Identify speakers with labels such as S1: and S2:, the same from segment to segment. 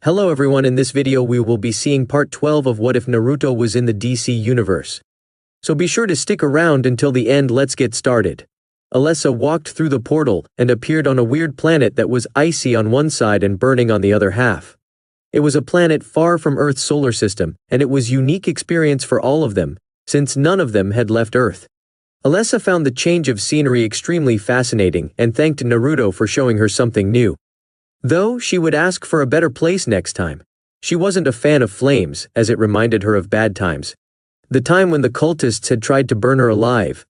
S1: Hello everyone, in this video we will be seeing part 12 of What If Naruto Was in the DC Universe. So be sure to stick around until the end. Let's get started. Alessa walked through the portal and appeared on a weird planet that was icy on one side and burning on the other half. It was a planet far from Earth's solar system, and it was a unique experience for all of them, since none of them had left Earth. Alessa found the change of scenery extremely fascinating and thanked Naruto for showing her something new. Though she would ask for a better place next time. She wasn't a fan of flames, as it reminded her of bad times. The time when the cultists had tried to burn her alive.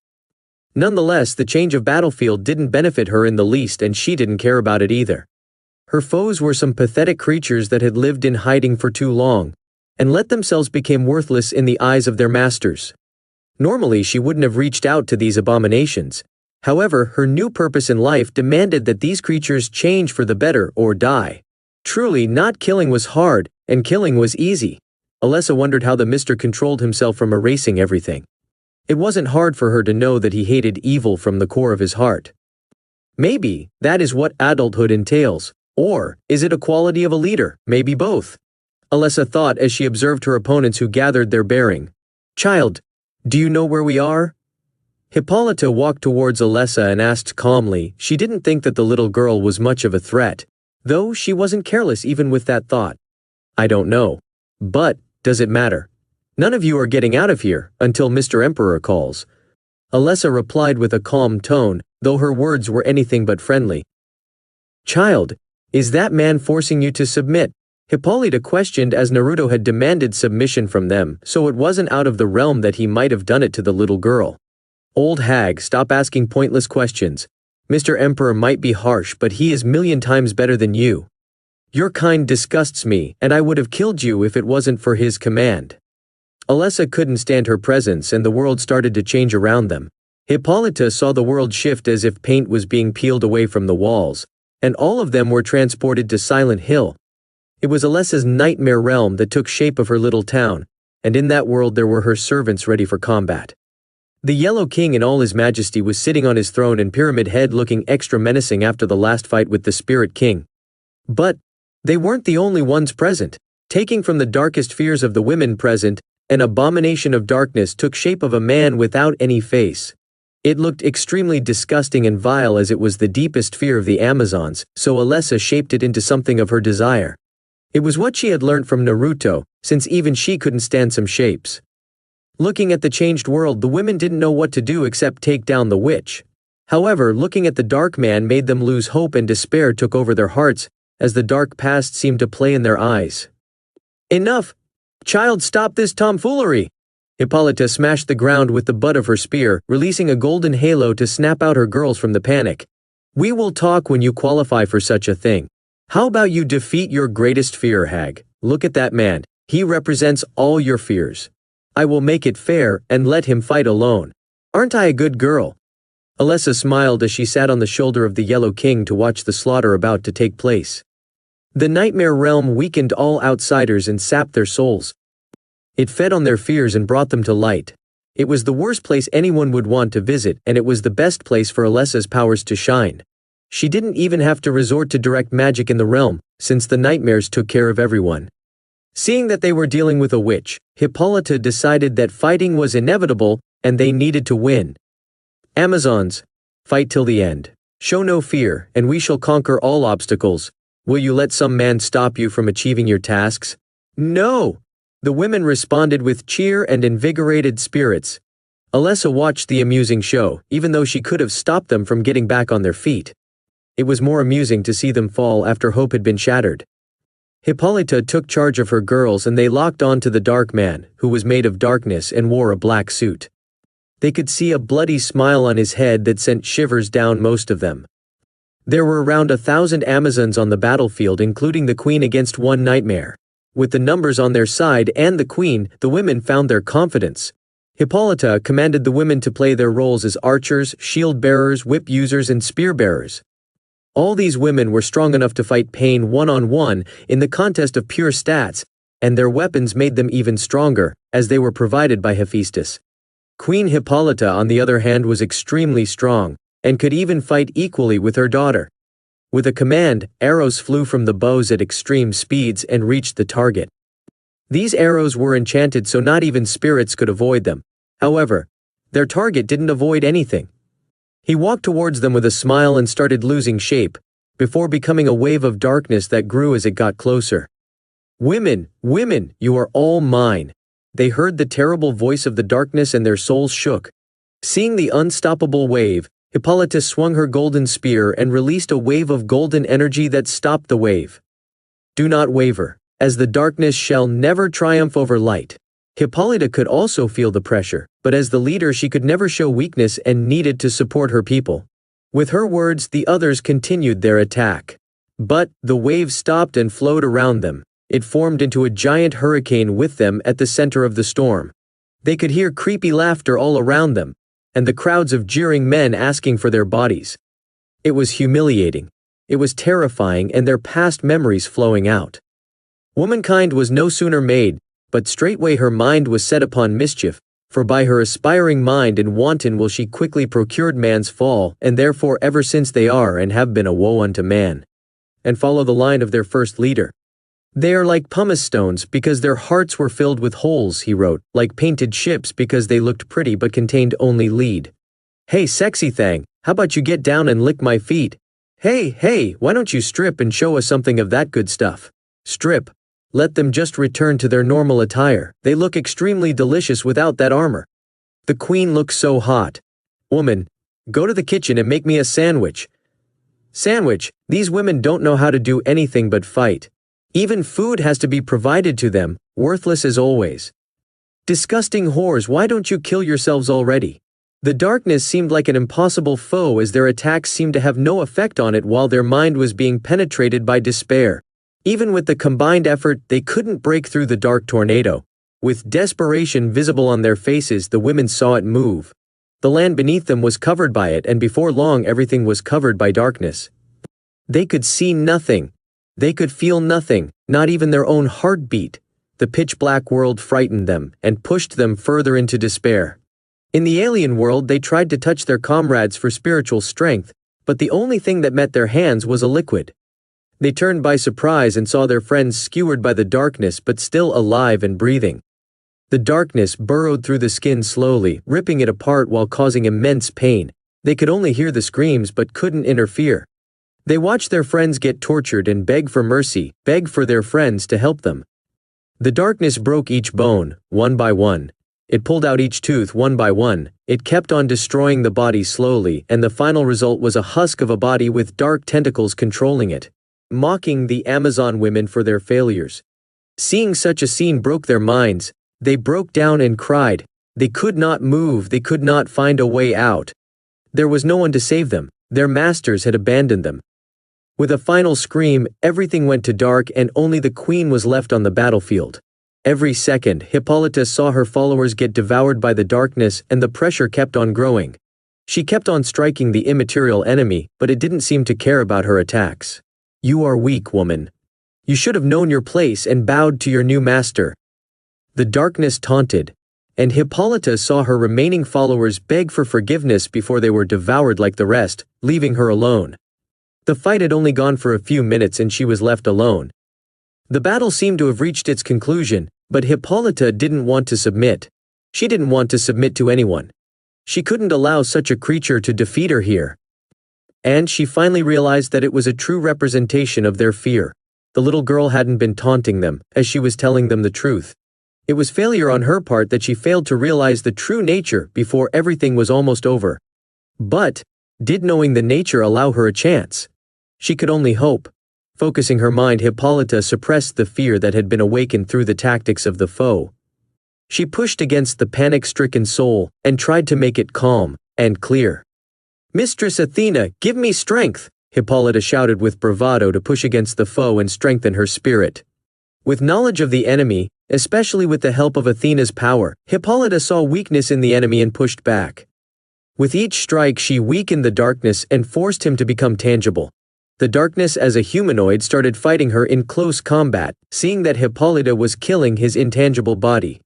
S1: Nonetheless, the change of battlefield didn't benefit her in the least, and she didn't care about it either. Her foes were some pathetic creatures that had lived in hiding for too long, and let themselves become worthless in the eyes of their masters. Normally she wouldn't have reached out to these abominations. However, her new purpose in life demanded that these creatures change for the better or die. Truly, not killing was hard, and killing was easy. Alessa wondered how the Mister controlled himself from erasing everything. It wasn't hard for her to know that he hated evil from the core of his heart. Maybe that is what adulthood entails. Or is it a quality of a leader? Maybe both. Alessa thought as she observed her opponents who gathered their bearing. "Child, do you know where we are?" Hippolyta walked towards Alessa and asked calmly. She didn't think that the little girl was much of a threat, though she wasn't careless even with that thought. "I don't know. But, does it matter? None of you are getting out of here, until Mr. Emperor calls." Alessa replied with a calm tone, though her words were anything but friendly. "Child, is that man forcing you to submit?" Hippolyta questioned, as Naruto had demanded submission from them, so it wasn't out of the realm that he might have done it to the little girl. "Old hag, stop asking pointless questions. Mr. Emperor might be harsh, but he is million times better than you. Your kind disgusts me, and I would have killed you if it wasn't for his command." Alessa couldn't stand her presence, and the world started to change around them. Hippolyta saw the world shift as if paint was being peeled away from the walls, and all of them were transported to Silent Hill. It was Alessa's nightmare realm that took shape of her little town, and in that world there were her servants ready for combat. The Yellow King in all his majesty was sitting on his throne in Pyramid Head, looking extra menacing after the last fight with the Spirit King. But they weren't the only ones present. Taking from the darkest fears of the women present, an abomination of darkness took shape of a man without any face. It looked extremely disgusting and vile, as it was the deepest fear of the Amazons, so Alessa shaped it into something of her desire. It was what she had learned from Naruto, since even she couldn't stand some shapes. Looking at the changed world, the women didn't know what to do except take down the witch. However, looking at the dark man made them lose hope, and despair took over their hearts, as the dark past seemed to play in their eyes. "Enough! Child, stop this tomfoolery!" Hippolyta smashed the ground with the butt of her spear, releasing a golden halo to snap out her girls from the panic. "We will talk when you qualify for such a thing. How about you defeat your greatest fear, hag? Look at that man. He represents all your fears. I will make it fair and let him fight alone. Aren't I a good girl?" Alessa smiled as she sat on the shoulder of the Yellow King to watch the slaughter about to take place. The nightmare realm weakened all outsiders and sapped their souls. It fed on their fears and brought them to light. It was the worst place anyone would want to visit, and it was the best place for Alessa's powers to shine. She didn't even have to resort to direct magic in the realm, since the nightmares took care of everyone. Seeing that they were dealing with a witch, Hippolyta decided that fighting was inevitable, and they needed to win. "Amazons, fight till the end. Show no fear, and we shall conquer all obstacles. Will you let some man stop you from achieving your tasks?" "No!" The women responded with cheer and invigorated spirits. Alessa watched the amusing show, even though she could have stopped them from getting back on their feet. It was more amusing to see them fall after hope had been shattered. Hippolyta took charge of her girls, and they locked on to the dark man, who was made of darkness and wore a black suit. They could see a bloody smile on his head that sent shivers down most of them. There were around 1,000 Amazons on the battlefield, including the queen against one nightmare. With the numbers on their side and the queen, the women found their confidence. Hippolyta commanded the women to play their roles as archers, shield bearers, whip users, and spear bearers. All these women were strong enough to fight pain one-on-one in the contest of pure stats, and their weapons made them even stronger, as they were provided by Hephaestus. Queen Hippolyta, on the other hand, was extremely strong, and could even fight equally with her daughter. With a command, arrows flew from the bows at extreme speeds and reached the target. These arrows were enchanted so not even spirits could avoid them. However, their target didn't avoid anything. He walked towards them with a smile and started losing shape, before becoming a wave of darkness that grew as it got closer. "Women, women, you are all mine." They heard the terrible voice of the darkness and their souls shook. Seeing the unstoppable wave, Hippolyta swung her golden spear and released a wave of golden energy that stopped the wave. "Do not waver, as the darkness shall never triumph over light." Hippolyta could also feel the pressure, but as the leader she could never show weakness and needed to support her people. With her words, the others continued their attack. But the wave stopped and flowed around them. It formed into a giant hurricane with them at the center of the storm. They could hear creepy laughter all around them, and the crowds of jeering men asking for their bodies. It was humiliating. It was terrifying, and their past memories flowing out. Womankind was no sooner made, but straightway her mind was set upon mischief, for by her aspiring mind and wanton will she quickly procured man's fall, and therefore ever since they are and have been a woe unto man. And follow the line of their first leader. "They are like pumice stones because their hearts were filled with holes," he wrote, "like painted ships because they looked pretty but contained only lead. Hey sexy thing, how about you get down and lick my feet? Hey, why don't you strip and show us something of that good stuff? Strip. Let them just return to their normal attire, they look extremely delicious without that armor. The queen looks so hot. Woman, go to the kitchen and make me a sandwich." Sandwich, these women don't know how to do anything but fight. Even food has to be provided to them, worthless as always. Disgusting whores, why don't you kill yourselves already? The darkness seemed like an impossible foe as their attacks seemed to have no effect on it while their mind was being penetrated by despair. Even with the combined effort, they couldn't break through the dark tornado. With desperation visible on their faces, the women saw it move. The land beneath them was covered by it, and before long everything was covered by darkness. They could see nothing. They could feel nothing, not even their own heartbeat. The pitch-black world frightened them and pushed them further into despair. In the alien world, they tried to touch their comrades for spiritual strength, but the only thing that met their hands was a liquid. They turned by surprise and saw their friends skewered by the darkness but still alive and breathing. The darkness burrowed through the skin slowly, ripping it apart while causing immense pain. They could only hear the screams but couldn't interfere. They watched their friends get tortured and beg for mercy, beg for their friends to help them. The darkness broke each bone, one by one. It pulled out each tooth one by one. It kept on destroying the body slowly, and the final result was a husk of a body with dark tentacles controlling it, mocking the Amazon women for their failures. Seeing such a scene broke their minds. They broke down and cried. They could not move, they could not find a way out. There was no one to save them. Their masters had abandoned them. With a final scream, everything went to dark and only the queen was left on the battlefield. Every second, Hippolyta saw her followers get devoured by the darkness and the pressure kept on growing. She kept on striking the immaterial enemy, but it didn't seem to care about her attacks. "You are weak, woman. You should have known your place and bowed to your new master." The darkness taunted, and Hippolyta saw her remaining followers beg for forgiveness before they were devoured like the rest, leaving her alone. The fight had only gone for a few minutes and she was left alone. The battle seemed to have reached its conclusion, but Hippolyta didn't want to submit. She didn't want to submit to anyone. She couldn't allow such a creature to defeat her here. And she finally realized that it was a true representation of their fear. The little girl hadn't been taunting them, as she was telling them the truth. It was failure on her part that she failed to realize the true nature before everything was almost over. But, did knowing the nature allow her a chance? She could only hope. Focusing her mind, Hippolyta suppressed the fear that had been awakened through the tactics of the foe. She pushed against the panic-stricken soul, and tried to make it calm and clear. "Mistress Athena, give me strength!" Hippolyta shouted with bravado to push against the foe and strengthen her spirit. With knowledge of the enemy, especially with the help of Athena's power, Hippolyta saw weakness in the enemy and pushed back. With each strike she weakened the darkness and forced him to become tangible. The darkness as a humanoid started fighting her in close combat, seeing that Hippolyta was killing his intangible body.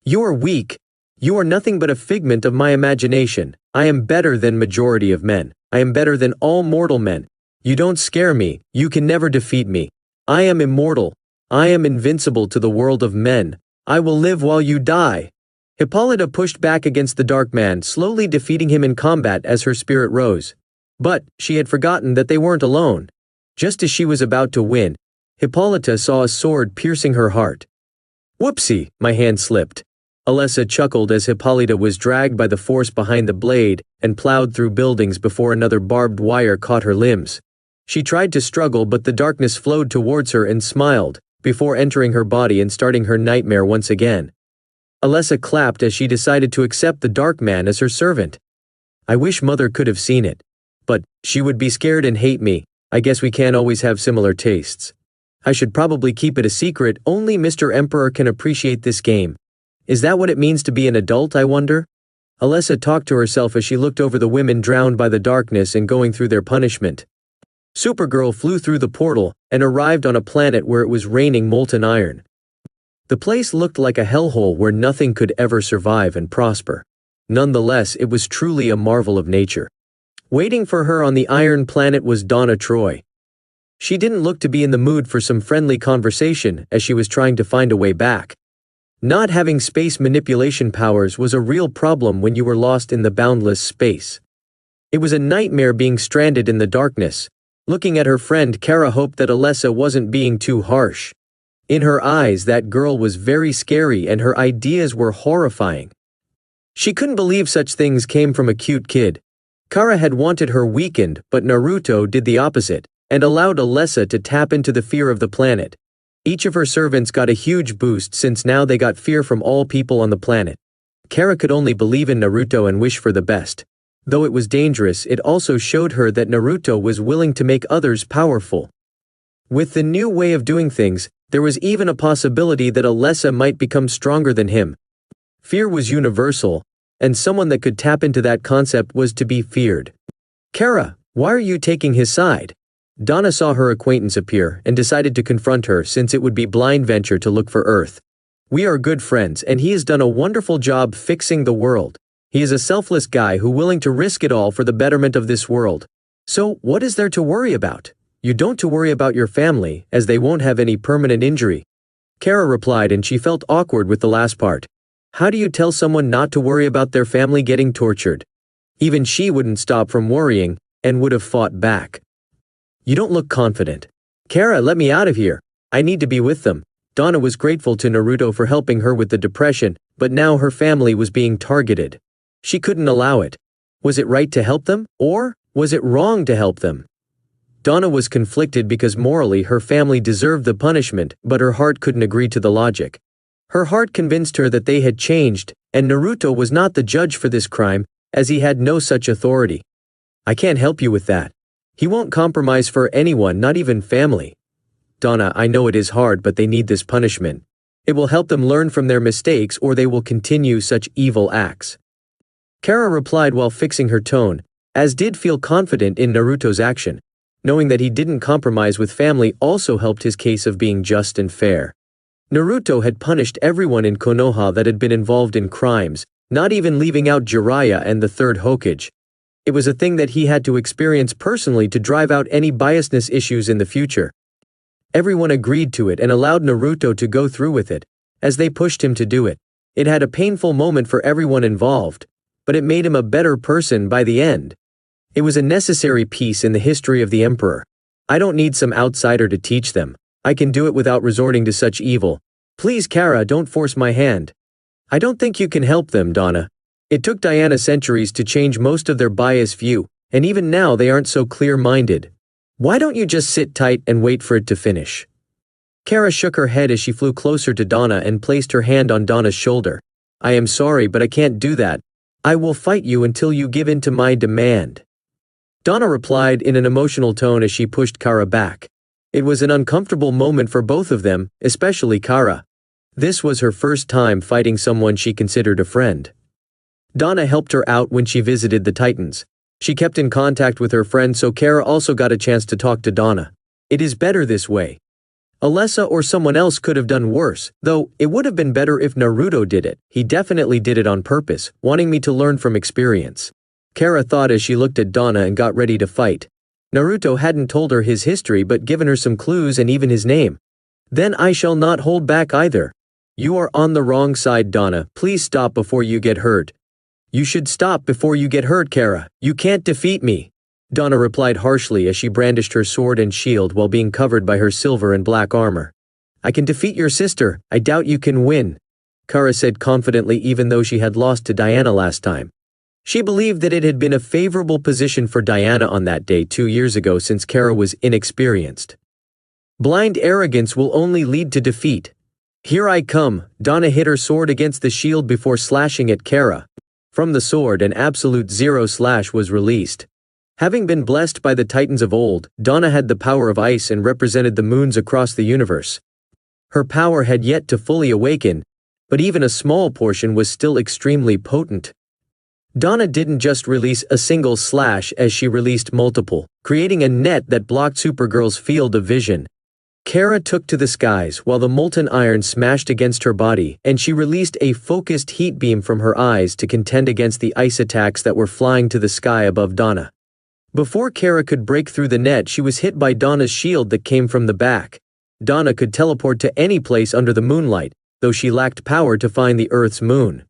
S1: "You are weak. You are nothing but a figment of my imagination. I am better than majority of men. I am better than all mortal men. You don't scare me, you can never defeat me. I am immortal. I am invincible to the world of men. I will live while you die. Hippolyta pushed back against the dark man, slowly defeating him in combat as her spirit rose. But she had forgotten that they weren't alone. Just as she was about to win, Hippolyta saw a sword piercing her heart. Whoopsie, my hand slipped. Alessa chuckled as Hippolyta was dragged by the force behind the blade and plowed through buildings before another barbed wire caught her limbs. She tried to struggle, but the darkness flowed towards her and smiled, before entering her body and starting her nightmare once again. Alessa clapped as she decided to accept the dark man as her servant. I wish Mother could have seen it. But she would be scared and hate me. I guess we can't always have similar tastes. I should probably keep it a secret. Only Mr. Emperor can appreciate this game. Is that what it means to be an adult, I wonder? Alessa talked to herself as she looked over the women drowned by the darkness and going through their punishment. Supergirl flew through the portal and arrived on a planet where it was raining molten iron. The place looked like a hellhole where nothing could ever survive and prosper. Nonetheless, it was truly a marvel of nature. Waiting for her on the Iron Planet was Donna Troy. She didn't look to be in the mood for some friendly conversation as she was trying to find a way back. Not having space manipulation powers was a real problem when you were lost in the boundless space. It was a nightmare being stranded in the darkness. Looking at her friend, Kara hoped that Alessa wasn't being too harsh. In her eyes, that girl was very scary and her ideas were horrifying. She couldn't believe such things came from a cute kid. Kara had wanted her weakened, but Naruto did the opposite, and allowed Alessa to tap into the fear of the planet. Each of her servants got a huge boost since now they got fear from all people on the planet. Kara could only believe in Naruto and wish for the best. Though it was dangerous, it also showed her that Naruto was willing to make others powerful. With the new way of doing things, there was even a possibility that Alessa might become stronger than him. Fear was universal, and someone that could tap into that concept was to be feared. Kara, why are you taking his side? Donna saw her acquaintance appear and decided to confront her since it would be blind venture to look for Earth. We are good friends and he has done a wonderful job fixing the world. He is a selfless guy who willing to risk it all for the betterment of this world. So what is there to worry about? You don't to worry about your family, as they won't have any permanent injury. Kara replied, and she felt awkward with the last part. How do you tell someone not to worry about their family getting tortured? Even she wouldn't stop from worrying, and would have fought back. You don't look confident. Kara, let me out of here. I need to be with them. Donna was grateful to Naruto for helping her with the depression, but now her family was being targeted. She couldn't allow it. Was it right to help them, or was it wrong to help them? Donna was conflicted because morally her family deserved the punishment, but her heart couldn't agree to the logic. Her heart convinced her that they had changed, and Naruto was not the judge for this crime, as he had no such authority. I can't help you with that. He won't compromise for anyone, not even family. Donna, I know it is hard, but they need this punishment. It will help them learn from their mistakes, or they will continue such evil acts. Kara replied while fixing her tone, as did feel confident in Naruto's action. Knowing that he didn't compromise with family also helped his case of being just and fair. Naruto had punished everyone in Konoha that had been involved in crimes, not even leaving out Jiraiya and the third Hokage. It was a thing that he had to experience personally to drive out any biasness issues in the future. Everyone agreed to it and allowed Naruto to go through with it, as they pushed him to do it. It had a painful moment for everyone involved, but it made him a better person by the end. It was a necessary piece in the history of the Emperor. I don't need some outsider to teach them. I can do it without resorting to such evil. Please, Kara, don't force my hand. I don't think you can help them, Donna. It took Diana centuries to change most of their biased view, and even now they aren't so clear-minded. Why don't you just sit tight and wait for it to finish? Kara shook her head as she flew closer to Donna and placed her hand on Donna's shoulder. I am sorry, but I can't do that. I will fight you until you give in to my demand. Donna replied in an emotional tone as she pushed Kara back. It was an uncomfortable moment for both of them, especially Kara. This was her first time fighting someone she considered a friend. Donna helped her out when she visited the Titans. She kept in contact with her friend, so Kara also got a chance to talk to Donna. It is better this way. Alessa or someone else could have done worse, though it would have been better if Naruto did it. He definitely did it on purpose, wanting me to learn from experience. Kara thought as she looked at Donna and got ready to fight. Naruto hadn't told her his history but given her some clues and even his name. Then I shall not hold back either. You are on the wrong side, Donna. Please stop before you get hurt. You should stop before you get hurt, Kara. You can't defeat me. Donna replied harshly as she brandished her sword and shield while being covered by her silver and black armor. I can defeat your sister. I doubt you can win, Kara said confidently, even though she had lost to Diana last time. She believed that it had been a favorable position for Diana on that day 2 years ago since Kara was inexperienced. Blind arrogance will only lead to defeat. Here I come. Donna hit her sword against the shield before slashing at Kara. From the sword, an absolute zero slash was released. Having been blessed by the titans of old, Donna had the power of ice and represented the moons across the universe. Her power had yet to fully awaken, but even a small portion was still extremely potent. Donna didn't just release a single slash as she released multiple, creating a net that blocked Supergirl's field of vision. Kara took to the skies while the molten iron smashed against her body, and she released a focused heat beam from her eyes to contend against the ice attacks that were flying to the sky above Donna. Before Kara could break through the net, she was hit by Donna's shield that came from the back. Donna could teleport to any place under the moonlight, though she lacked power to find the Earth's moon.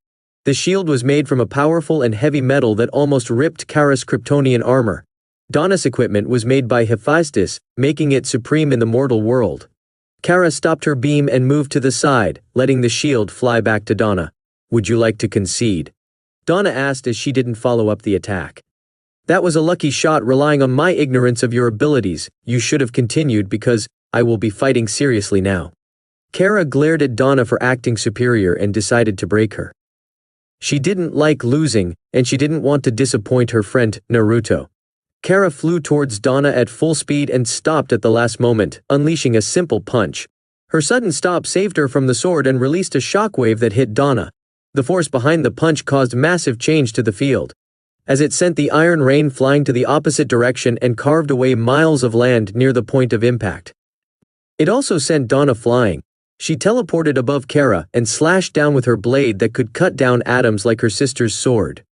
S1: The shield was made from a powerful and heavy metal that almost ripped Kara's Kryptonian armor. Donna's equipment was made by Hephaestus, making it supreme in the mortal world. Kara stopped her beam and moved to the side, letting the shield fly back to Donna. Would you like to concede? Donna asked as she didn't follow up the attack. That was a lucky shot relying on my ignorance of your abilities. You should have continued because I will be fighting seriously now. Kara glared at Donna for acting superior and decided to break her. She didn't like losing, and she didn't want to disappoint her friend, Naruto. Kara flew towards Donna at full speed and stopped at the last moment, unleashing a simple punch. Her sudden stop saved her from the sword and released a shockwave that hit Donna. The force behind the punch caused massive change to the field, as it sent the iron rain flying to the opposite direction and carved away miles of land near the point of impact. It also sent Donna flying. She teleported above Kara and slashed down with her blade that could cut down atoms like her sister's sword.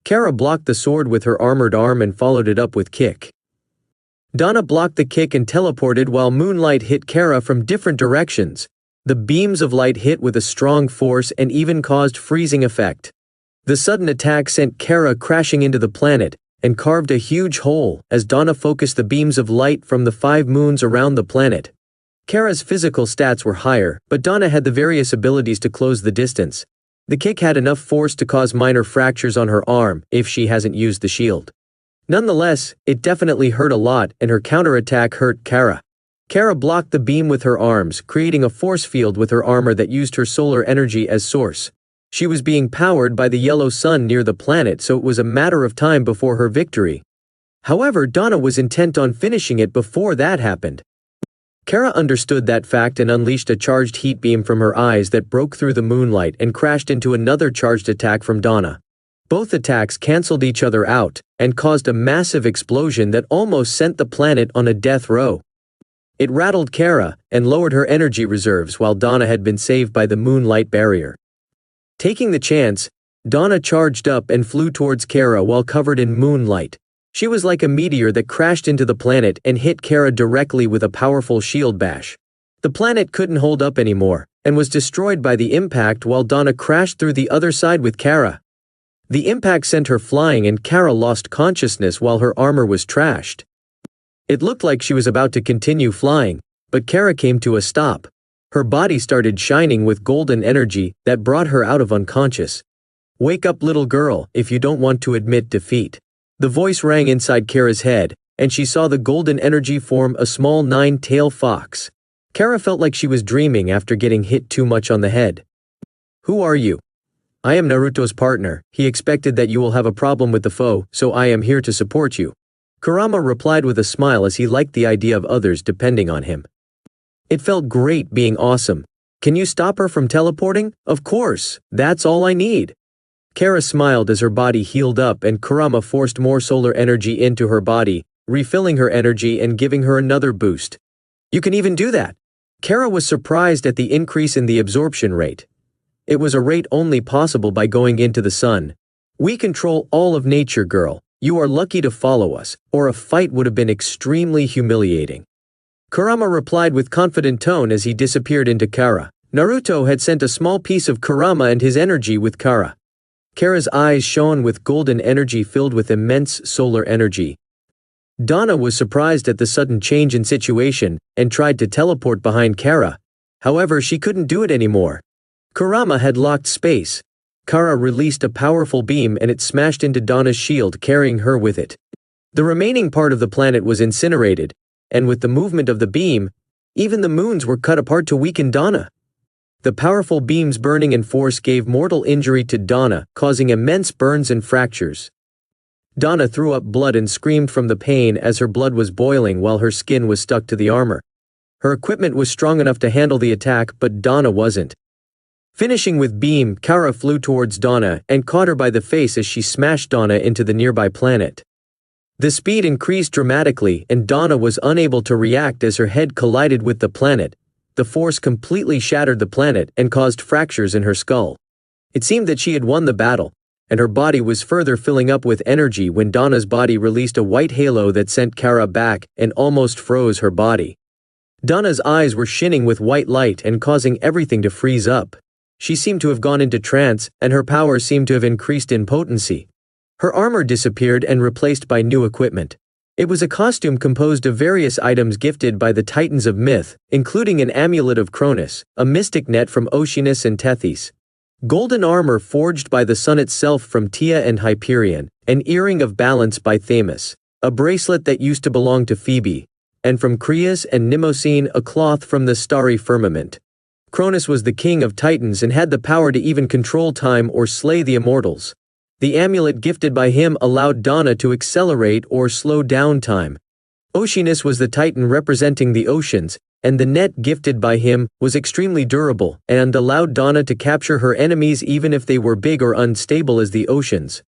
S1: Kara blocked the sword with her armored arm and followed it up with kick. Donna blocked the kick and teleported while moonlight hit Kara from different directions. The beams of light hit with a strong force and even caused freezing effect. The sudden attack sent Kara crashing into the planet and carved a huge hole as Donna focused the beams of light from the 5 moons around the planet. Kara's physical stats were higher, but Donna had the various abilities to close the distance. The kick had enough force to cause minor fractures on her arm if she hasn't used the shield. Nonetheless, it definitely hurt a lot, and her counterattack hurt Kara. Kara blocked the beam with her arms, creating a force field with her armor that used her solar energy as source. She was being powered by the yellow sun near the planet, so it was a matter of time before her victory. However, Donna was intent on finishing it before that happened. Kara understood that fact and unleashed a charged heat beam from her eyes that broke through the moonlight and crashed into another charged attack from Donna. Both attacks canceled each other out and caused a massive explosion that almost sent the planet on a death row. It rattled Kara and lowered her energy reserves while Donna had been saved by the moonlight barrier. Taking the chance, Donna charged up and flew towards Kara while covered in moonlight. She was like a meteor that crashed into the planet and hit Kara directly with a powerful shield bash. The planet couldn't hold up anymore and was destroyed by the impact while Donna crashed through the other side with Kara. The impact sent her flying and Kara lost consciousness while her armor was trashed. It looked like she was about to continue flying, but Kara came to a stop. Her body started shining with golden energy that brought her out of unconscious. Wake up, little girl, if you don't want to admit defeat. The voice rang inside Kara's head, and she saw the golden energy form a small 9-tailed fox. Kara felt like she was dreaming after getting hit too much on the head. Who are you? I am Naruto's partner. He expected that you will have a problem with the foe, so I am here to support you. Kurama replied with a smile as he liked the idea of others depending on him. It felt great being awesome. Can you stop her from teleporting? Of course, that's all I need. Kara smiled as her body healed up and Kurama forced more solar energy into her body, refilling her energy and giving her another boost. You can even do that. Kara was surprised at the increase in the absorption rate. It was a rate only possible by going into the sun. We control all of nature, girl. You are lucky to follow us, or a fight would have been extremely humiliating." Kurama replied with confident tone as he disappeared into Kara. Naruto had sent a small piece of Kurama and his energy with Kara. Kara's eyes shone with golden energy filled with immense solar energy. Donna was surprised at the sudden change in situation and tried to teleport behind Kara. However, she couldn't do it anymore. Kurama had locked space. Kara released a powerful beam and it smashed into Donna's shield, carrying her with it. The remaining part of the planet was incinerated, and with the movement of the beam, even the moons were cut apart to weaken Donna. The powerful beam's burning and force gave mortal injury to Donna, causing immense burns and fractures. Donna threw up blood and screamed from the pain as her blood was boiling while her skin was stuck to the armor. Her equipment was strong enough to handle the attack, but Donna wasn't. Finishing with beam, Kara flew towards Donna and caught her by the face as she smashed Donna into the nearby planet. The speed increased dramatically and Donna was unable to react as her head collided with the planet. The force completely shattered the planet and caused fractures in her skull. It seemed that she had won the battle, and her body was further filling up with energy when Donna's body released a white halo that sent Kara back and almost froze her body. Donna's eyes were shining with white light and causing everything to freeze up. She seemed to have gone into trance, and her power seemed to have increased in potency. Her armor disappeared and replaced by new equipment. It was a costume composed of various items gifted by the Titans of Myth, including an amulet of Cronus, a mystic net from Oceanus and Tethys, golden armor forged by the sun itself from Tia and Hyperion, an earring of balance by Themis, a bracelet that used to belong to Phoebe, and from Crius and Mnemosyne a cloth from the starry firmament. Cronus was the king of Titans and had the power to even control time or slay the immortals. The amulet gifted by him allowed Donna to accelerate or slow down time. Oceanus was the Titan representing the oceans, and the net gifted by him was extremely durable and allowed Donna to capture her enemies even if they were big or unstable as the oceans.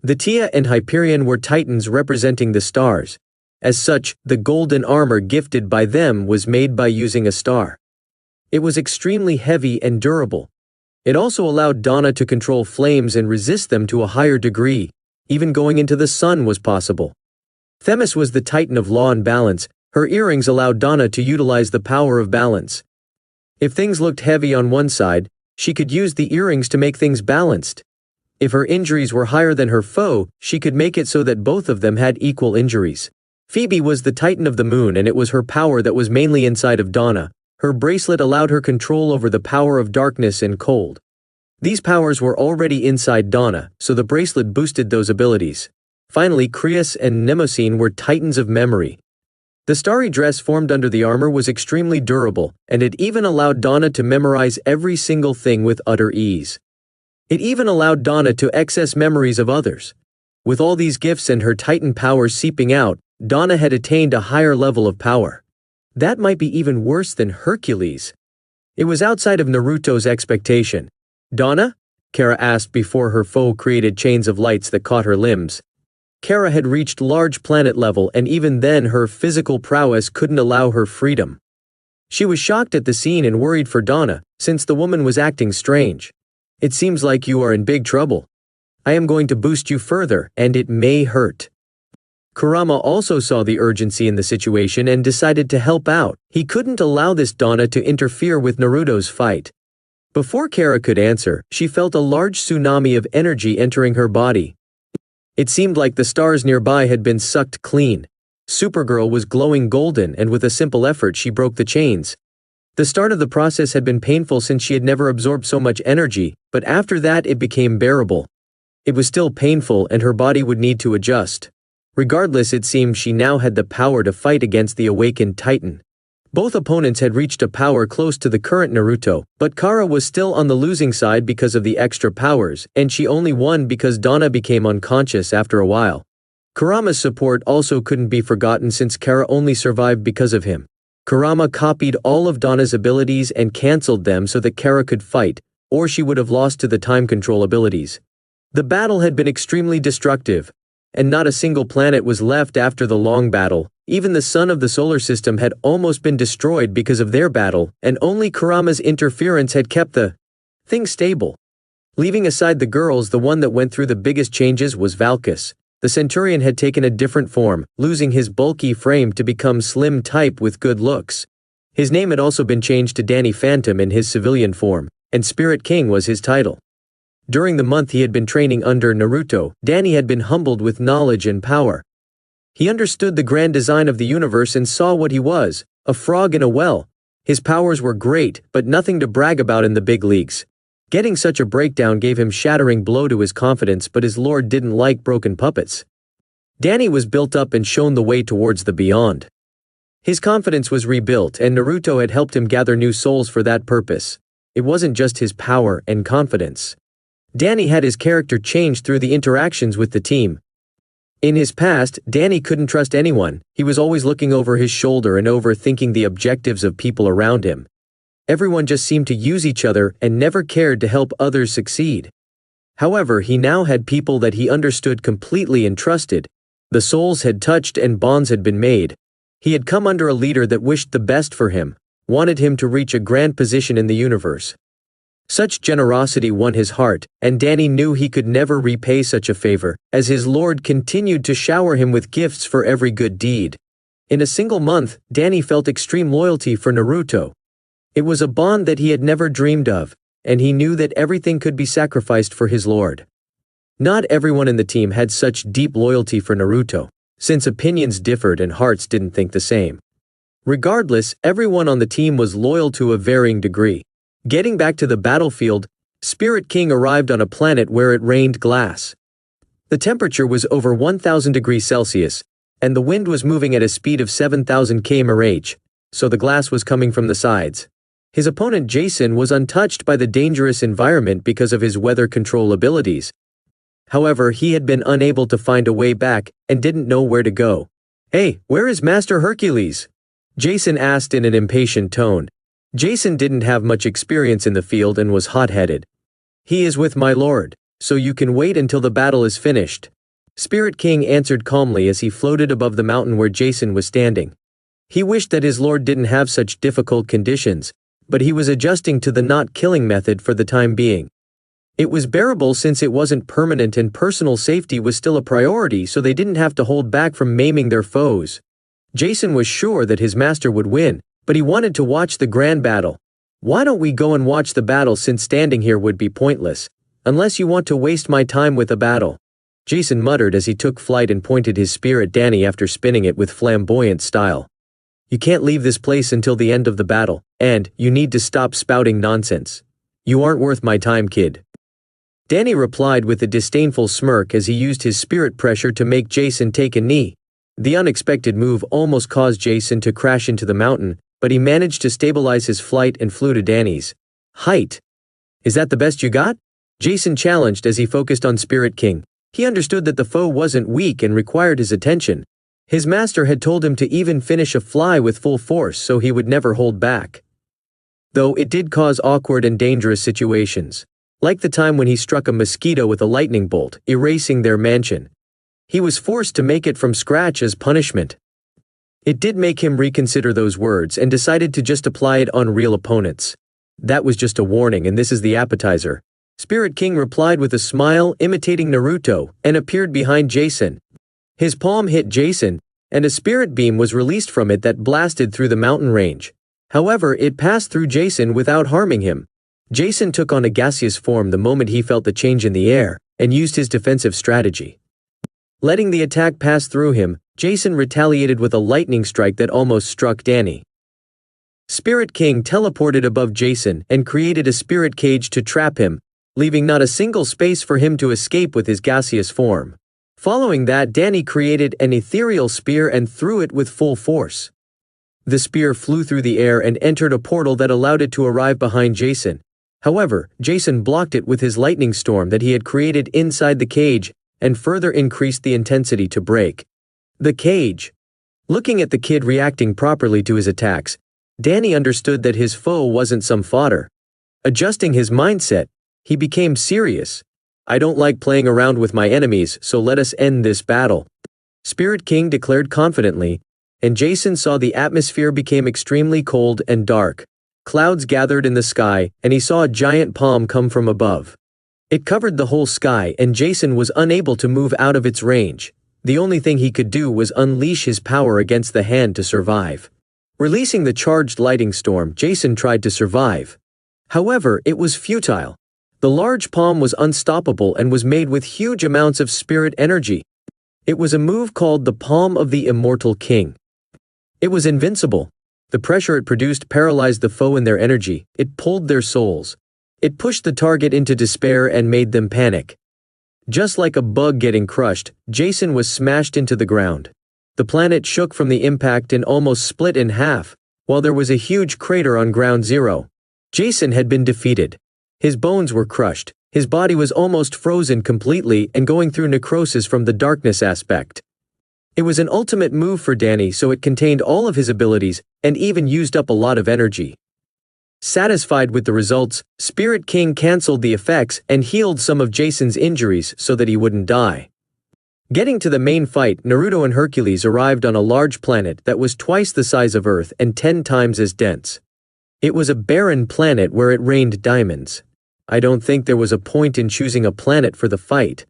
S1: The Tia and Hyperion were Titans representing the stars. As such, the golden armor gifted by them was made by using a star. It was extremely heavy and durable. It also allowed Donna to control flames and resist them to a higher degree. Even going into the sun was possible. Themis was the Titan of law and balance. Her earrings allowed Donna to utilize the power of balance. If things looked heavy on one side, she could use the earrings to make things balanced. If her injuries were higher than her foe, she could make it so that both of them had equal injuries. Phoebe was the Titan of the moon and it was her power that was mainly inside of Donna. Her bracelet allowed her control over the power of darkness and cold. These powers were already inside Donna, so the bracelet boosted those abilities. Finally, Crius and Mnemosyne were Titans of memory. The starry dress formed under the armor was extremely durable, and it even allowed Donna to memorize every single thing with utter ease. It even allowed Donna to access memories of others. With all these gifts and her Titan powers seeping out, Donna had attained a higher level of power. That might be even worse than Hercules. It was outside of Naruto's expectation. "Donna?" Kara asked before her foe created chains of lights that caught her limbs. Kara had reached large planet level and even then her physical prowess couldn't allow her freedom. She was shocked at the scene and worried for Donna, since the woman was acting strange. "It seems like you are in big trouble. I am going to boost you further, and it may hurt." Kurama also saw the urgency in the situation and decided to help out. He couldn't allow this Donna to interfere with Naruto's fight. Before Kara could answer, she felt a large tsunami of energy entering her body. It seemed like the stars nearby had been sucked clean. Supergirl was glowing golden and with a simple effort she broke the chains. The start of the process had been painful since she had never absorbed so much energy, but after that it became bearable. It was still painful and her body would need to adjust. Regardless, it seemed she now had the power to fight against the awakened Titan. Both opponents had reached a power close to the current Naruto, but Kara was still on the losing side because of the extra powers, and she only won because Donna became unconscious after a while. Kurama's support also couldn't be forgotten since Kara only survived because of him. Kurama copied all of Donna's abilities and cancelled them so that Kara could fight, or she would have lost to the time control abilities. The battle had been extremely destructive, and not a single planet was left after the long battle. Even the sun of the solar system had almost been destroyed because of their battle, and only Kurama's interference had kept the thing stable. Leaving aside the girls, the one that went through the biggest changes was Valkis. the centurion had taken a different form, losing his bulky frame to become slim type with good looks. His name had also been changed to Danny Phantom in his civilian form, and Spirit King was his title. During the month he had been training under Naruto, Danny had been humbled with knowledge and power. He understood the grand design of the universe and saw what he was, a frog in a well. His powers were great, but nothing to brag about in the big leagues. Getting such a breakdown gave him shattering blow to his confidence, but his lord didn't like broken puppets. Danny was built up and shown the way towards the beyond. His confidence was rebuilt, and Naruto had helped him gather new souls for that purpose. It wasn't just his power and confidence. Danny had his character changed through the interactions with the team. In his past, Danny couldn't trust anyone. He was always looking over his shoulder and overthinking the objectives of people around him. Everyone just seemed to use each other and never cared to help others succeed. However, he now had people that he understood completely and trusted. The souls had touched and bonds had been made. He had come under a leader that wished the best for him, wanted him to reach a grand position in the universe. Such generosity won his heart, and Danny knew he could never repay such a favor, as his lord continued to shower him with gifts for every good deed. In a single month, Danny felt extreme loyalty for Naruto. It was a bond that he had never dreamed of, and he knew that everything could be sacrificed for his lord. Not everyone in the team had such deep loyalty for Naruto, since opinions differed and hearts didn't think the same. Regardless, everyone on the team was loyal to a varying degree. Getting back to the battlefield, Spirit King arrived on a planet where it rained glass. The temperature was over 1000 degrees Celsius, and the wind was moving at a speed of 7000 km/h, so the glass was coming from the sides. His opponent Jason was untouched by the dangerous environment because of his weather control abilities. However, he had been unable to find a way back and didn't know where to go. "Hey, where is Master Hercules?" Jason asked in an impatient tone. Jason didn't have much experience in the field and was hot-headed. "He is with my lord, so you can wait until the battle is finished." Spirit King answered calmly as he floated above the mountain where Jason was standing. He wished that his lord didn't have such difficult conditions, but he was adjusting to the not-killing method for the time being. It was bearable since it wasn't permanent and personal safety was still a priority, so they didn't have to hold back from maiming their foes. Jason was sure that his master would win, but he wanted to watch the grand battle. "Why don't we go and watch the battle, since standing here would be pointless, unless you want to waste my time with a battle," Jason muttered as he took flight and pointed his spear at Danny after spinning it with flamboyant style. "You can't leave this place until the end of the battle, and you need to stop spouting nonsense. You aren't worth my time, kid." Danny replied with a disdainful smirk as he used his spirit pressure to make Jason take a knee. The unexpected move almost caused Jason to crash into the mountain, but he managed to stabilize his flight and flew to Danny's height. "Is that the best you got?" Jason challenged as he focused on Spirit King. He understood that the foe wasn't weak and required his attention. His master had told him to even finish a fly with full force, so he would never hold back. Though it did cause awkward and dangerous situations, like the time when he struck a mosquito with a lightning bolt, erasing their mansion. He was forced to make it from scratch as punishment. It did make him reconsider those words and decided to just apply it on real opponents. "That was just a warning, and this is the appetizer." Spirit King replied with a smile, imitating Naruto, and appeared behind Jason. His palm hit Jason, and a spirit beam was released from it that blasted through the mountain range. However, it passed through Jason without harming him. Jason took on a gaseous form the moment he felt the change in the air, and used his defensive strategy. Letting the attack pass through him, Jason retaliated with a lightning strike that almost struck Danny. Spirit King teleported above Jason and created a spirit cage to trap him, leaving not a single space for him to escape with his gaseous form. Following that, Danny created an ethereal spear and threw it with full force. The spear flew through the air and entered a portal that allowed it to arrive behind Jason. However, Jason blocked it with his lightning storm that he had created inside the cage, and further increased the intensity to break the cage. Looking at the kid reacting properly to his attacks, Danny understood that his foe wasn't some fodder. Adjusting his mindset, he became serious. "I don't like playing around with my enemies, so let us end this battle," Spirit King declared confidently, and Jason saw the atmosphere became extremely cold and dark. Clouds gathered in the sky, and he saw a giant palm come from above. It covered the whole sky and Jason was unable to move out of its range. The only thing he could do was unleash his power against the hand to survive. Releasing the charged lightning storm, Jason tried to survive. However, it was futile. The large palm was unstoppable and was made with huge amounts of spirit energy. It was a move called the Palm of the Immortal King. It was invincible. The pressure it produced paralyzed the foe in their energy, it pulled their souls. It pushed the target into despair and made them panic. Just like a bug getting crushed, Jason was smashed into the ground. The planet shook from the impact and almost split in half, while there was a huge crater on ground zero. Jason had been defeated. His bones were crushed, his body was almost frozen completely and going through necrosis from the darkness aspect. It was an ultimate move for Danny, so it contained all of his abilities, and even used up a lot of energy. Satisfied with the results, Spirit King cancelled the effects and healed some of Jason's injuries so that he wouldn't die. Getting to the main fight, Naruto and Hercules arrived on a large planet that was twice the size of Earth and 10 times as dense. It was a barren planet where it rained diamonds. I don't think there was a point in choosing a planet for the fight.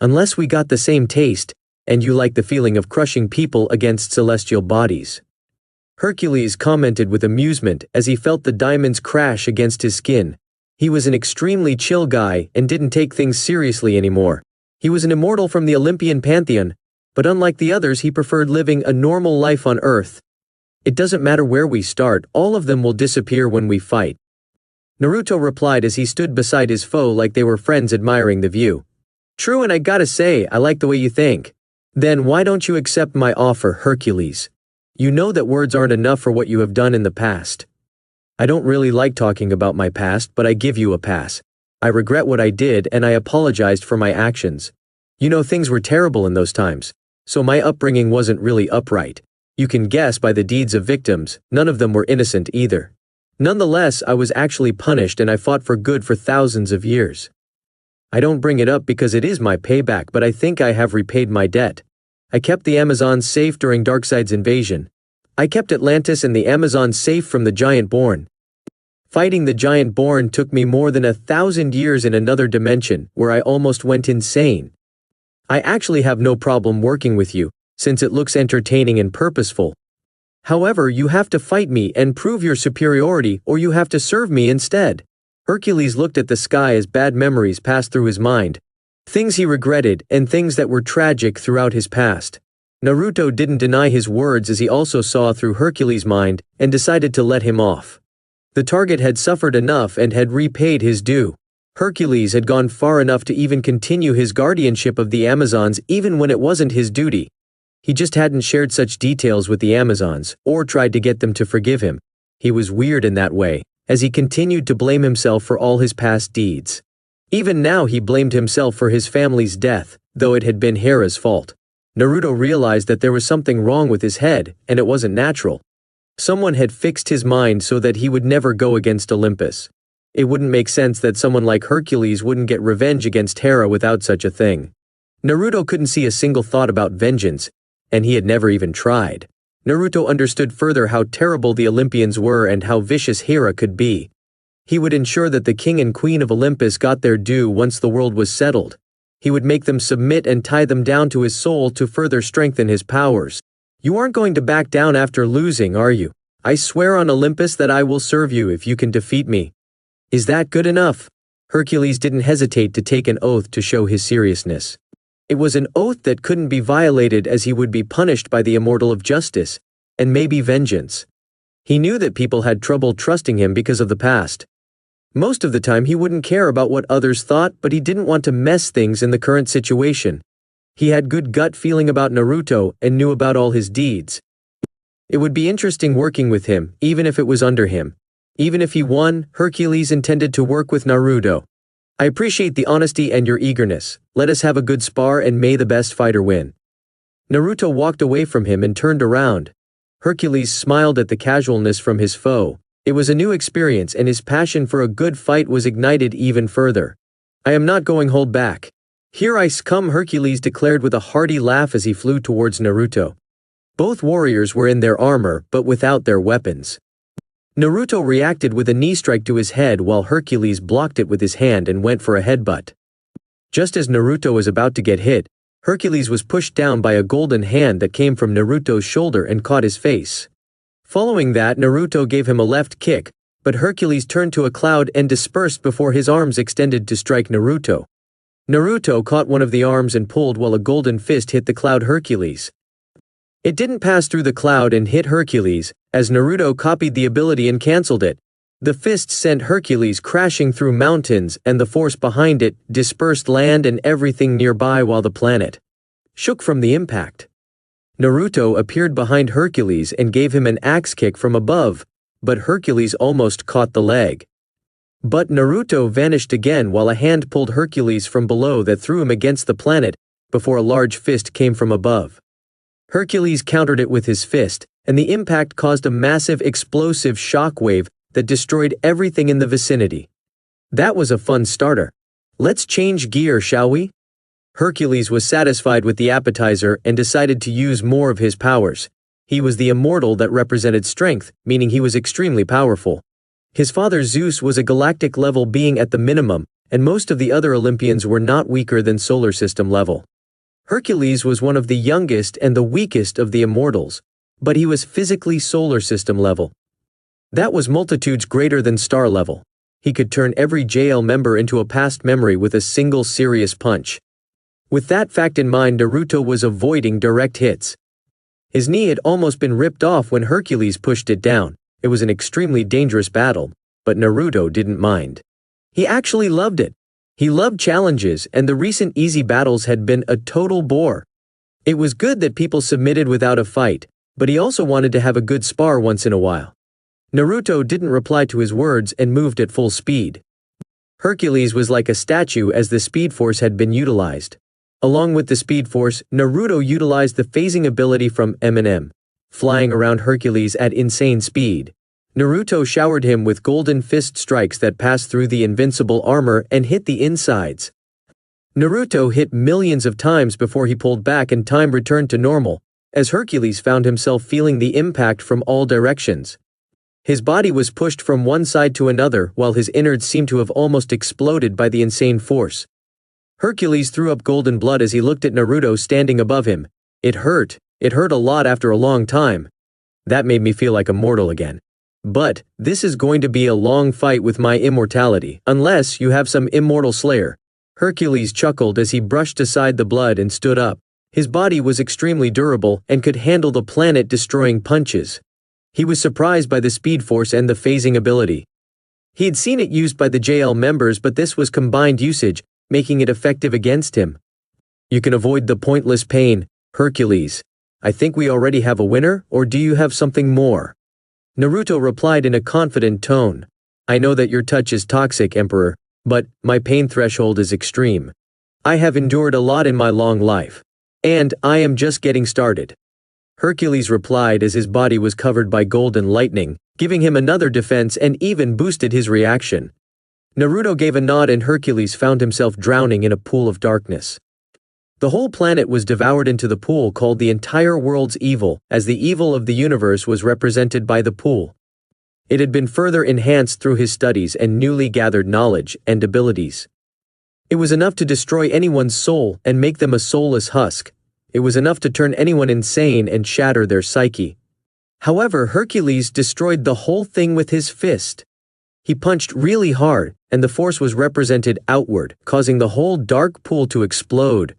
S1: Unless we got the same taste, and you like the feeling of crushing people against celestial bodies. Hercules commented with amusement as he felt the diamonds crash against his skin. He was an extremely chill guy and didn't take things seriously anymore. He was an immortal from the Olympian pantheon, but unlike the others he preferred living a normal life on Earth. It doesn't matter where we start, all of them will disappear when we fight. Naruto replied as he stood beside his foe like they were friends admiring the view. True, and I gotta say, I like the way you think. Then why don't you accept my offer, Hercules? You know that words aren't enough for what you have done in the past. I don't really like talking about my past, but I give you a pass. I regret what I did and I apologized for my actions. You know, things were terrible in those times, so my upbringing wasn't really upright. You can guess by the deeds of victims, none of them were innocent either. Nonetheless, I was actually punished and I fought for good for thousands of years. I don't bring it up because it is my payback, but I think I have repaid my debt. I kept the Amazons safe during Darkseid's invasion. I kept Atlantis and the Amazons safe from the Giant-born. Fighting the Giant-born took me more than 1,000 years in another dimension, where I almost went insane. I actually have no problem working with you, since it looks entertaining and purposeful. However, you have to fight me and prove your superiority, or you have to serve me instead. Hercules looked at the sky as bad memories passed through his mind. Things he regretted and things that were tragic throughout his past. Naruto didn't deny his words as he also saw through Hercules' mind and decided to let him off. The target had suffered enough and had repaid his due. Hercules had gone far enough to even continue his guardianship of the Amazons even when it wasn't his duty. He just hadn't shared such details with the Amazons, or tried to get them to forgive him. He was weird in that way, as he continued to blame himself for all his past deeds. Even now he blamed himself for his family's death, though it had been Hera's fault. Naruto realized that there was something wrong with his head, and it wasn't natural. Someone had fixed his mind so that he would never go against Olympus. It wouldn't make sense that someone like Hercules wouldn't get revenge against Hera without such a thing. Naruto couldn't see a single thought about vengeance, and he had never even tried. Naruto understood further how terrible the Olympians were and how vicious Hera could be. He would ensure that the king and queen of Olympus got their due once the world was settled. He would make them submit and tie them down to his soul to further strengthen his powers. You aren't going to back down after losing, are you? I swear on Olympus that I will serve you if you can defeat me. Is that good enough? Hercules didn't hesitate to take an oath to show his seriousness. It was an oath that couldn't be violated as he would be punished by the immortal of justice, and maybe vengeance. He knew that people had trouble trusting him because of the past. Most of the time he wouldn't care about what others thought, but he didn't want to mess things in the current situation. He had good gut feeling about Naruto and knew about all his deeds. It would be interesting working with him, even if it was under him. Even if he won, Hercules intended to work with Naruto. I appreciate the honesty and your eagerness. Let us have a good spar and may the best fighter win. Naruto walked away from him and turned around. Hercules smiled at the casualness from his foe. It was a new experience and his passion for a good fight was ignited even further. I am not going to hold back. Here I come, Hercules declared with a hearty laugh as he flew towards Naruto. Both warriors were in their armor but without their weapons. Naruto reacted with a knee strike to his head while Hercules blocked it with his hand and went for a headbutt. Just as Naruto was about to get hit, Hercules was pushed down by a golden hand that came from Naruto's shoulder and caught his face. Following that, Naruto gave him a left kick, but Hercules turned to a cloud and dispersed before his arms extended to strike Naruto. Naruto caught one of the arms and pulled while a golden fist hit the cloud Hercules. It didn't pass through the cloud and hit Hercules, as Naruto copied the ability and cancelled it. The fist sent Hercules crashing through mountains, and the force behind it dispersed land and everything nearby while the planet shook from the impact. Naruto appeared behind Hercules and gave him an axe kick from above, but Hercules almost caught the leg. But Naruto vanished again while a hand pulled Hercules from below that threw him against the planet before a large fist came from above. Hercules countered it with his fist, and the impact caused a massive explosive shockwave that destroyed everything in the vicinity. That was a fun starter. Let's change gear, shall we? Hercules was satisfied with the appetizer and decided to use more of his powers. He was the immortal that represented strength, meaning he was extremely powerful. His father Zeus was a galactic-level being at the minimum, and most of the other Olympians were not weaker than solar system level. Hercules was one of the youngest and the weakest of the immortals, but he was physically solar system level. That was multitudes greater than star level. He could turn every JL member into a past memory with a single serious punch. With that fact in mind, Naruto was avoiding direct hits. His knee had almost been ripped off when Hercules pushed it down. It was an extremely dangerous battle, but Naruto didn't mind. He actually loved it. He loved challenges, and the recent easy battles had been a total bore. It was good that people submitted without a fight, but he also wanted to have a good spar once in a while. Naruto didn't reply to his words and moved at full speed. Hercules was like a statue as the Speed Force had been utilized. Along with the Speed Force, Naruto utilized the phasing ability from Eminem, flying around Hercules at insane speed. Naruto showered him with golden fist strikes that passed through the invincible armor and hit the insides. Naruto hit millions of times before he pulled back and time returned to normal, as Hercules found himself feeling the impact from all directions. His body was pushed from one side to another while his innards seemed to have almost exploded by the insane force. Hercules threw up golden blood as he looked at Naruto standing above him. It hurt a lot after a long time. That made me feel like a mortal again. But this is going to be a long fight with my immortality, unless you have some immortal slayer. Hercules chuckled as he brushed aside the blood and stood up. His body was extremely durable and could handle the planet-destroying punches. He was surprised by the Speed Force and the phasing ability. He had seen it used by the JL members, but this was combined usage, making it effective against him. You can avoid the pointless pain, Hercules. I think we already have a winner, or do you have something more? Naruto replied in a confident tone. I know that your touch is toxic, Emperor, but my pain threshold is extreme. I have endured a lot in my long life. And I am just getting started. Hercules replied as his body was covered by golden lightning, giving him another defense and even boosted his reaction. Naruto gave a nod and Hercules found himself drowning in a pool of darkness. The whole planet was devoured into the pool called the entire world's evil, as the evil of the universe was represented by the pool. It had been further enhanced through his studies and newly gathered knowledge and abilities. It was enough to destroy anyone's soul and make them a soulless husk. It was enough to turn anyone insane and shatter their psyche. However, Hercules destroyed the whole thing with his fist. He punched really hard, and the force was represented outward, causing the whole dark pool to explode.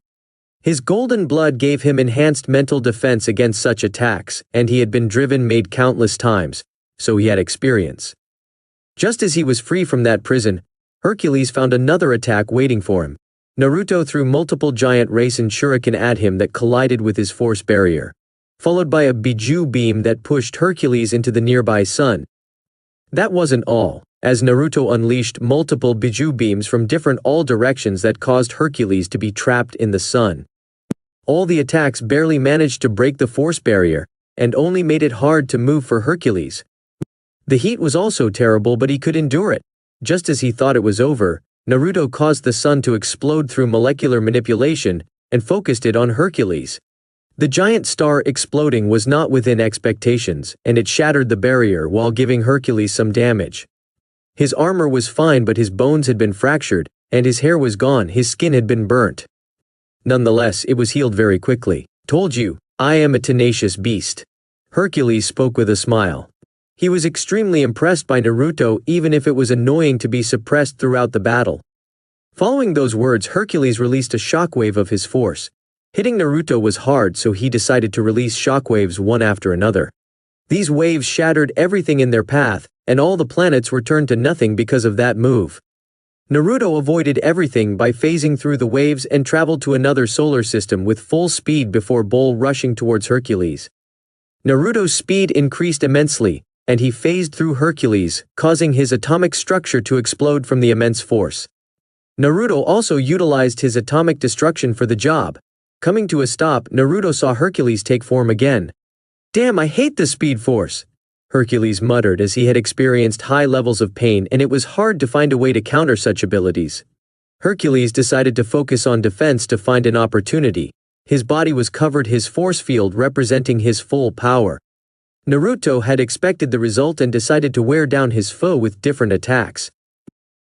S1: His golden blood gave him enhanced mental defense against such attacks, and he had been made countless times, so he had experience. Just as he was free from that prison, Hercules found another attack waiting for him. Naruto threw multiple giant Rasen shuriken at him that collided with his force barrier, followed by a Biju beam that pushed Hercules into the nearby sun. That wasn't all, as Naruto unleashed multiple Biju beams from all directions that caused Hercules to be trapped in the sun. All the attacks barely managed to break the force barrier, and only made it hard to move for Hercules. The heat was also terrible, but he could endure it. Just as he thought it was over, Naruto caused the sun to explode through molecular manipulation and focused it on Hercules. The giant star exploding was not within expectations, and it shattered the barrier while giving Hercules some damage. His armor was fine, but his bones had been fractured, and his hair was gone, his skin had been burnt. Nonetheless, it was healed very quickly. "Told you, I am a tenacious beast." Hercules spoke with a smile. He was extremely impressed by Naruto, even if it was annoying to be suppressed throughout the battle. Following those words, Hercules released a shockwave of his force. Hitting Naruto was hard, so he decided to release shockwaves one after another. These waves shattered everything in their path, and all the planets were turned to nothing because of that move. Naruto avoided everything by phasing through the waves and traveled to another solar system with full speed before bull rushing towards Hercules. Naruto's speed increased immensely, and he phased through Hercules, causing his atomic structure to explode from the immense force. Naruto also utilized his atomic destruction for the job. Coming to a stop, Naruto saw Hercules take form again. "Damn, I hate the speed force," Hercules muttered as he had experienced high levels of pain and it was hard to find a way to counter such abilities. Hercules decided to focus on defense to find an opportunity. His body was covered, his force field representing his full power. Naruto had expected the result and decided to wear down his foe with different attacks.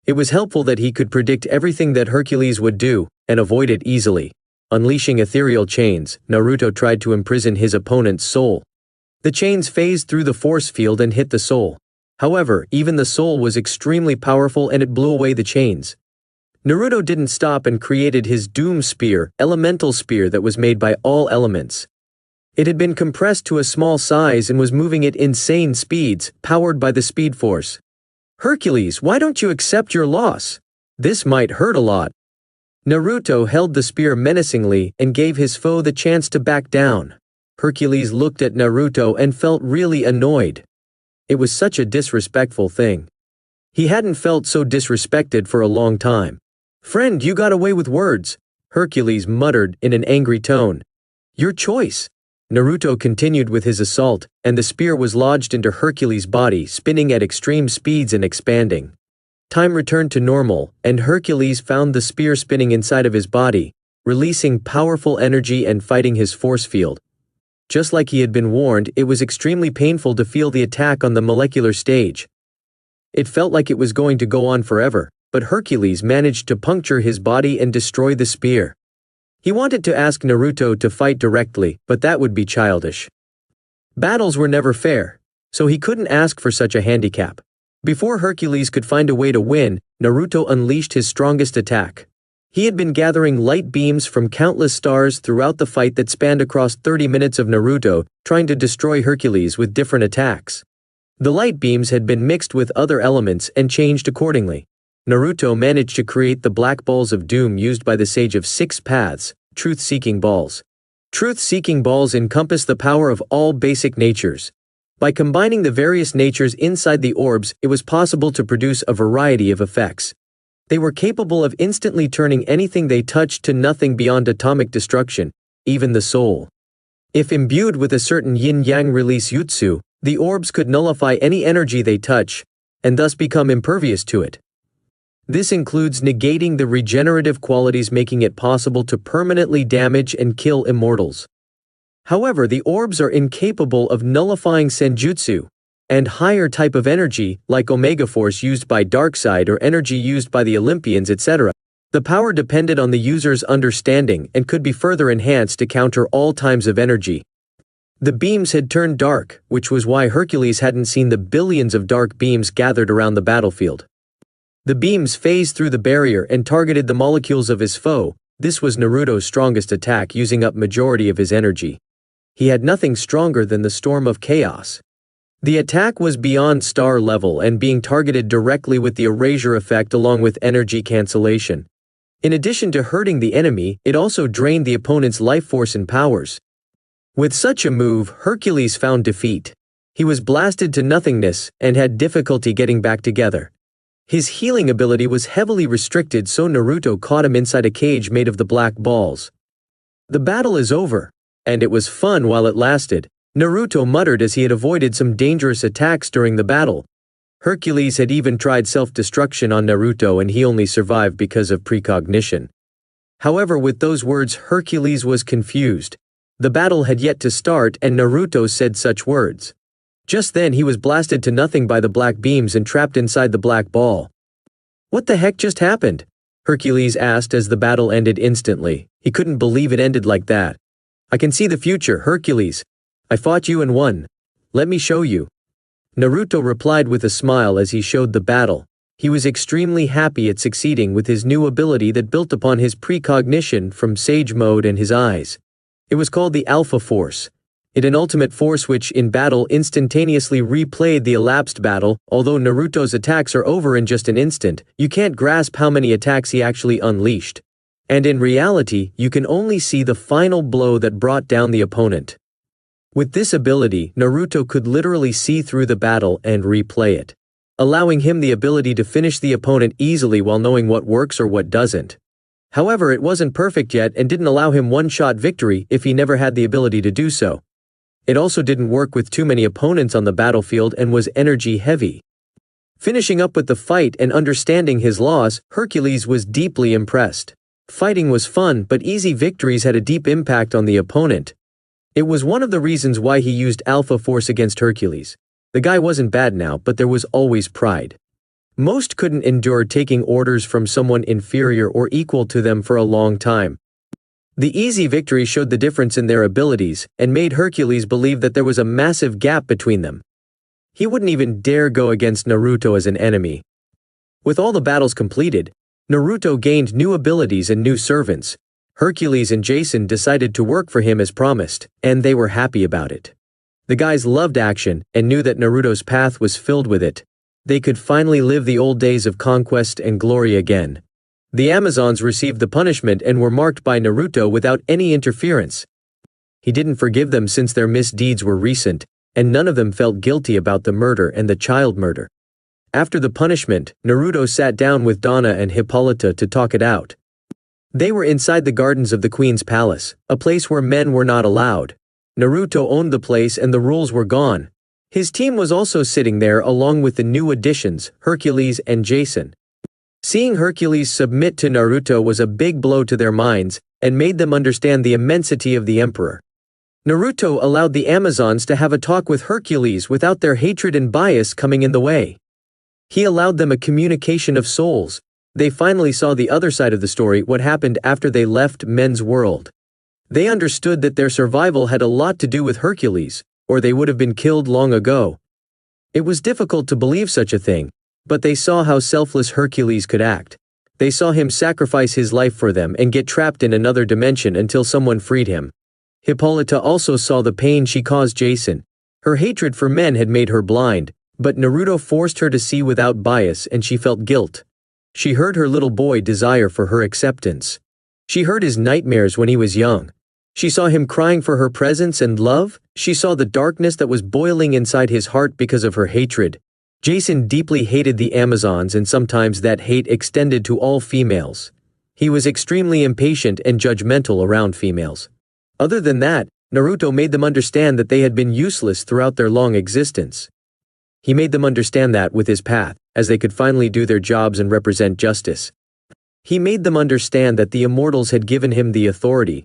S1: It was helpful that he could predict everything that Hercules would do, and avoid it easily. Unleashing ethereal chains, Naruto tried to imprison his opponent's soul. The chains phased through the force field and hit the soul. However, even the soul was extremely powerful and it blew away the chains. Naruto didn't stop and created his Doom Spear, elemental spear that was made by all elements. It had been compressed to a small size and was moving at insane speeds, powered by the speed force. "Hercules, why don't you accept your loss? This might hurt a lot." Naruto held the spear menacingly and gave his foe the chance to back down. Hercules looked at Naruto and felt really annoyed. It was such a disrespectful thing. He hadn't felt so disrespected for a long time. "Friend, you got away with words," Hercules muttered in an angry tone. "Your choice." Naruto continued with his assault, and the spear was lodged into Hercules' body, spinning at extreme speeds and expanding. Time returned to normal, and Hercules found the spear spinning inside of his body, releasing powerful energy and fighting his force field. Just like he had been warned, it was extremely painful to feel the attack on the molecular stage. It felt like it was going to go on forever, but Hercules managed to puncture his body and destroy the spear. He wanted to ask Naruto to fight directly, but that would be childish. Battles were never fair, so he couldn't ask for such a handicap. Before Hercules could find a way to win, Naruto unleashed his strongest attack. He had been gathering light beams from countless stars throughout the fight that spanned across 30 minutes of Naruto, trying to destroy Hercules with different attacks. The light beams had been mixed with other elements and changed accordingly. Naruto managed to create the black balls of doom used by the Sage of Six Paths, truth-seeking balls. Truth-seeking balls encompass the power of all basic natures. By combining the various natures inside the orbs, it was possible to produce a variety of effects. They were capable of instantly turning anything they touched to nothing beyond atomic destruction, even the soul. If imbued with a certain yin-yang release jutsu, the orbs could nullify any energy they touch, and thus become impervious to it. This includes negating the regenerative qualities, making it possible to permanently damage and kill immortals. However, the orbs are incapable of nullifying senjutsu, and higher type of energy, like Omega Force used by Darkseid or energy used by the Olympians, etc. The power depended on the user's understanding and could be further enhanced to counter all times of energy. The beams had turned dark, which was why Hercules hadn't seen the billions of dark beams gathered around the battlefield. The beams phased through the barrier and targeted the molecules of his foe. This was Naruto's strongest attack, using up majority of his energy. He had nothing stronger than the Storm of Chaos. The attack was beyond star level and being targeted directly with the erasure effect along with energy cancellation. In addition to hurting the enemy, it also drained the opponent's life force and powers. With such a move, Hercules found defeat. He was blasted to nothingness and had difficulty getting back together. His healing ability was heavily restricted, so Naruto caught him inside a cage made of the black balls. "The battle is over. And it was fun while it lasted," Naruto muttered as he had avoided some dangerous attacks during the battle. Hercules had even tried self-destruction on Naruto and he only survived because of precognition. However, with those words, Hercules was confused. The battle had yet to start and Naruto said such words. Just then he was blasted to nothing by the black beams and trapped inside the black ball. What the heck just happened? Hercules asked as the battle ended instantly. He couldn't believe it ended like that. I can see the future, Hercules. I fought you and won. Let me show you. Naruto replied with a smile as he showed the battle. He was extremely happy at succeeding with his new ability that built upon his precognition from Sage Mode and his eyes. It was called the Alpha Force. It an ultimate force which, in battle, instantaneously replayed the elapsed battle. Although Naruto's attacks are over in just an instant, you can't grasp how many attacks he actually unleashed. And in reality, you can only see the final blow that brought down the opponent. With this ability, Naruto could literally see through the battle and replay it, allowing him the ability to finish the opponent easily while knowing what works or what doesn't. However, it wasn't perfect yet and didn't allow him one-shot victory if he never had the ability to do so. It also didn't work with too many opponents on the battlefield and was energy heavy. Finishing up with the fight and understanding his loss, Hercules was deeply impressed. Fighting was fun, but easy victories had a deep impact on the opponent. It was one of the reasons why he used Alpha Force against Hercules. The guy wasn't bad now, but there was always pride. Most couldn't endure taking orders from someone inferior or equal to them for a long time. The easy victory showed the difference in their abilities and made Hercules believe that there was a massive gap between them. He wouldn't even dare go against Naruto as an enemy. With all the battles completed, Naruto gained new abilities and new servants. Hercules and Jason decided to work for him as promised, and they were happy about it. The guys loved action and knew that Naruto's path was filled with it. They could finally live the old days of conquest and glory again. The Amazons received the punishment and were marked by Naruto without any interference. He didn't forgive them since their misdeeds were recent, and none of them felt guilty about the murder and the child murder. After the punishment, Naruto sat down with Donna and Hippolyta to talk it out. They were inside the gardens of the Queen's Palace, a place where men were not allowed. Naruto owned the place and the rules were gone. His team was also sitting there along with the new additions, Hercules and Jason. Seeing Hercules submit to Naruto was a big blow to their minds and made them understand the immensity of the Emperor. Naruto allowed the Amazons to have a talk with Hercules without their hatred and bias coming in the way. He allowed them a communication of souls. They finally saw the other side of the story, what happened after they left men's world. They understood that their survival had a lot to do with Hercules, or they would have been killed long ago. It was difficult to believe such a thing, but they saw how selfless Hercules could act. They saw him sacrifice his life for them and get trapped in another dimension until someone freed him. Hippolyta also saw the pain she caused Jason. Her hatred for men had made her blind, but Naruto forced her to see without bias and she felt guilt. She heard her little boy desire for her acceptance. She heard his nightmares when he was young. She saw him crying for her presence and love. She saw the darkness that was boiling inside his heart because of her hatred. Jason deeply hated the Amazons and sometimes that hate extended to all females. He was extremely impatient and judgmental around females. Other than that, Naruto made them understand that they had been useless throughout their long existence. He made them understand that with his path, as they could finally do their jobs and represent justice. He made them understand that the immortals had given him the authority.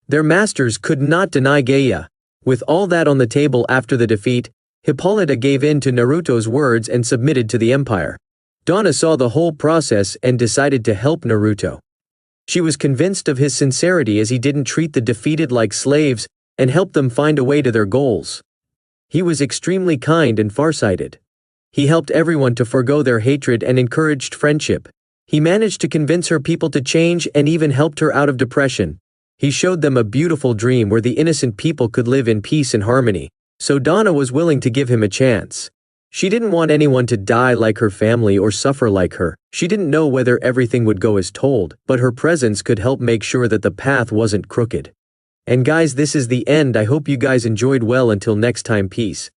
S1: Their masters could not deny Gaia. With all that on the table after the defeat, Hippolyta gave in to Naruto's words and submitted to the Empire. Donna saw the whole process and decided to help Naruto. She was convinced of his sincerity as he didn't treat the defeated like slaves and helped them find a way to their goals. He was extremely kind and farsighted. He helped everyone to forgo their hatred and encouraged friendship. He managed to convince her people to change and even helped her out of depression. He showed them a beautiful dream where the innocent people could live in peace and harmony. So Donna was willing to give him a chance. She didn't want anyone to die like her family or suffer like her. She didn't know whether everything would go as told, but her presence could help make sure that the path wasn't crooked. And guys, this is the end. I hope you guys enjoyed well. Until next time, peace.